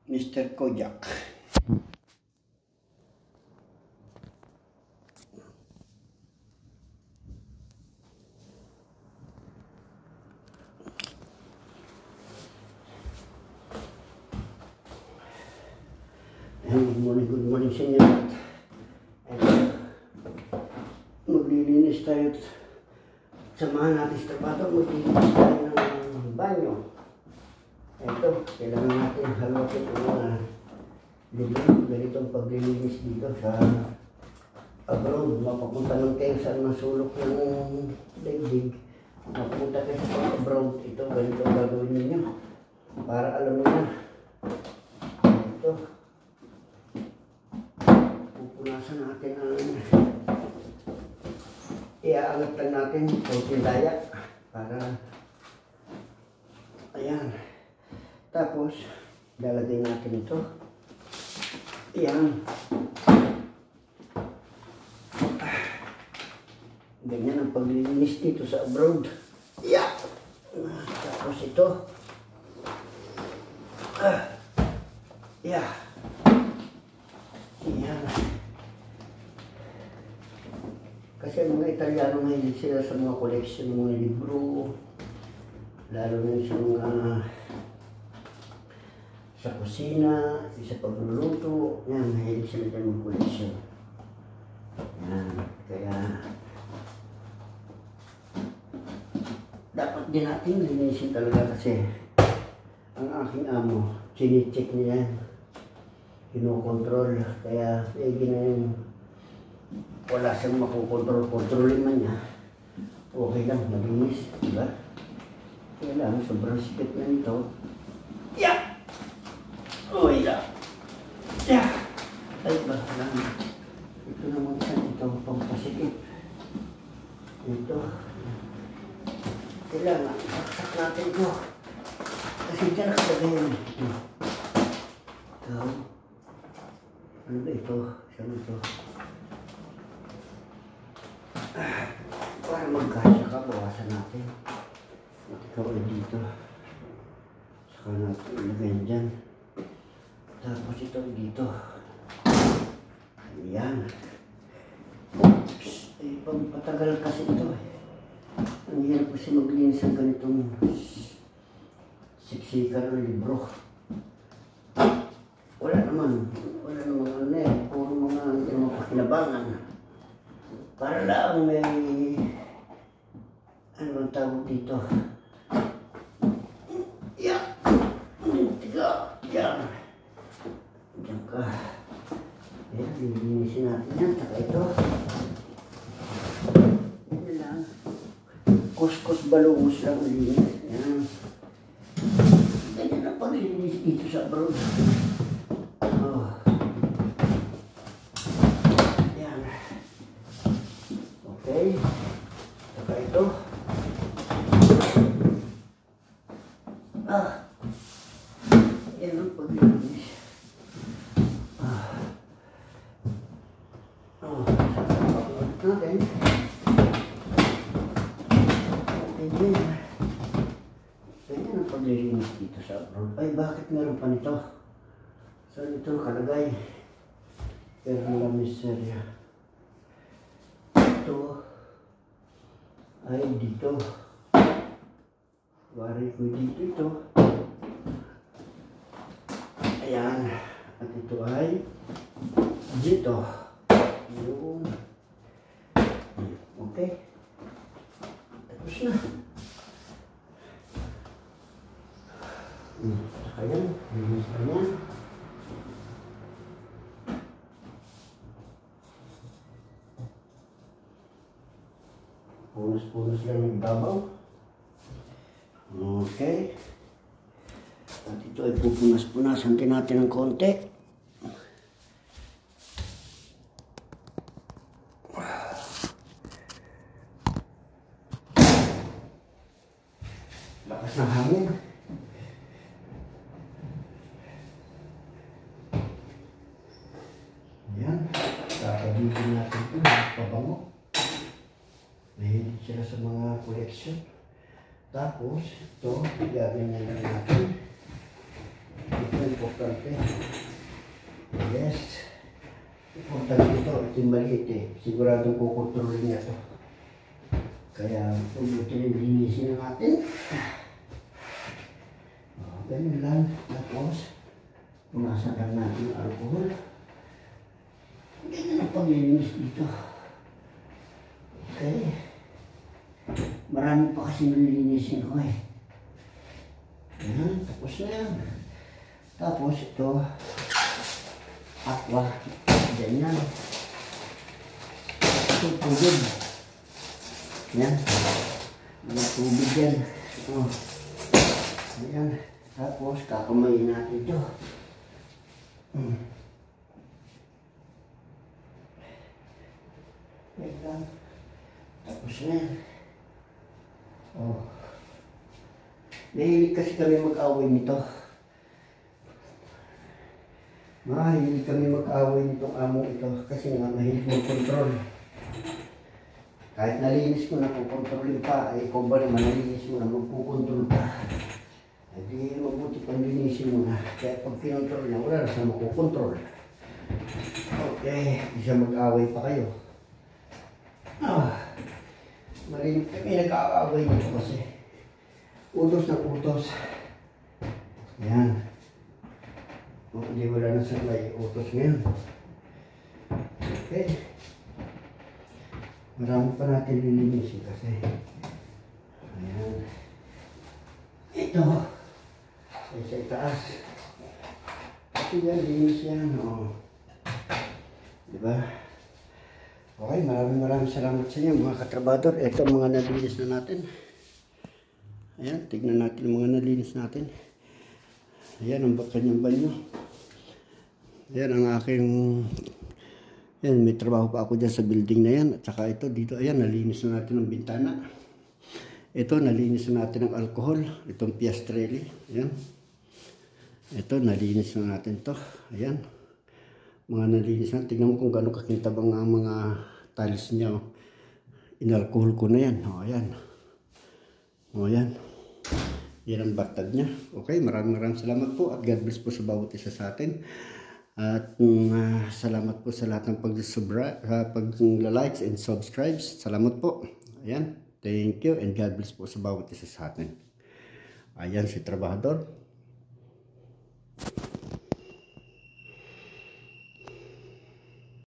Mr. Kojak. Good morning sa inyo lahat. Maglilinis tayo at samahan natin sa trabaho. Maglilinis tayo ng banyo. Ito, kailangan natin halukin ang mga libro. Ganitong paglilinis dito sa abroad. Mapapunta lang kayo sa masulok ng daigdig. Mapapunta kayo sa abroad. Ito, ganitong gagawin ninyo. Para alam nyo na. Ito. Pupunasan natin ang iaangat lang natin sa tindaya para ayan. Tapos lalagay natin ito. Ayan. Ganyan ang paglilinis dito sa abroad. Yeah. Tapos ito. Yeah. Ayan. Kasi mga Italiano mahilig sila sa mga koleksyon ng mga libro, lalo na sa mga sa kusina, sa pagluluto, yan, mahilig sila dyan mga koleksyon. Yan, kaya dapat din natin linisin talaga kasi ang aking amo, chine-check niya yan, kinokontrol, kaya pwede na yung wala siyang makukontrol-kontrolin man niya, okay lang, malinis, diba? Kaya lang, sobrang sikip na nito. Yeah! Oh, yeah! Yeah! Ay, ba lang. Ito naman sa ito, pampasikip. Ito. Kailangan, saksak natin ito. Kasi dyan nakalagay yun. Ito. Ano ba ito? Saan ito? Para magkasya ka, bawasan natin. At ikaw ay dito. Saka natin ilagay dyan. Tapos ito dito. Ayan. Oops. Eh, patagal kasi ito eh. Ang hirap kasi maglinis ang ganitong siksikan ng libro. Wala naman ano eh. Puro mga hindi naman pakinabangan. Para lang may ano ang tawag dito. Yeah. Tiga. Yan. Diyan ka. Ayan, lilinisin natin yan. Saka ito. Yan lang. Kuskus balungos lang linis. Yan. Ganyan ang paglinis dito sa abroad. Oh. Yan. Okay. Saka ito. Yan ang paglinis. Sasapakulit natin. Ganyan ang paglilinis dito sa abroad. Ay, bakit meron pa nito? Saan ito nakalagay? Pero wala misterya. Ito ay dito. Wari ko dito ito. Ayan. At ito ay dito. Yun. Okay. Tapos na. Ayan. Linis na yan. Punos-punos lang yung babaw. Okay. At ito ay pupunas-punasan din natin ng konti. Lakas ng hangin. Ayan. Kakabigin natin ito. Pabango. Mahilig sila sa mga collection. Tapos, ito, gagawin na natin. Ito, importante. Yes. Importante ito. Ito yung maliit eh. Siguradong kukontrolin niya ito. Kaya ubutin yung linisin natin. Ganyan lang. Tapos, punasan lang natin yung alcohol. Ganyan ang paglilinis dito. Okay. Marami pa kasi nililinisin ko eh. Ayan, tapos na yan. Tapos ito, aqua. Ganyan. Ito tubig. Yan. Mga tubig yan. Ito. Ayan. Tapos kakamayin natin ito. Wait lang. Tapos na yan. Oh. Mahilig kasi kami mag-away nito. Mahilig kami mag-away nitong among ito. Kasi nga mahilig mag-control. Kahit nalinis ko na kukontrolin pa, ay ikaw ba naman nalinis mo na magkukontrol pa. Hindi mabuti pang linisin mo na. Kaya pag kinontrol niya, wala na siya makukontrol. Okay, hindi siya mag-away pa kayo. Malimit kami nag-aaway dito kasi. Utos na utos. Ayan. Hindi wala na sa may utos ngayon. Okay. Marami pa natin lilinisin kasi. Ayan. Ito. Ay sa itaas. Ito yan, linis yan. O. Diba? Okay, maraming salamat sa inyo mga katrabador. Ito ang mga nalinis na natin. Ayan, tignan natin ang mga nalinis natin. Ayan ang kanyang banyo. Ayan ang aking... Ayan, may trabaho pa ako dyan sa building na yan. At saka ito dito, ayan, nalinis na natin ang bintana. Ito, nalinis na natin ang alcohol. Itong piastrelli. Ayan. Ito, nalinis na natin to. Ayan. Mga nalinis na. Tignan mo kung gano'ng kakintabang ang mga tiles niya. Inalcohol ko na yan. O, ayan. O, ayan. Yan ang bathtub niya. Okay, maraming salamat po. At God bless po sa bawat isa sa atin. At salamat po sa lahat ng pag-likes and subscribes. Salamat po. Ayan. Thank you and God bless po sa bawat isa sa atin. Ayan si Trabahador.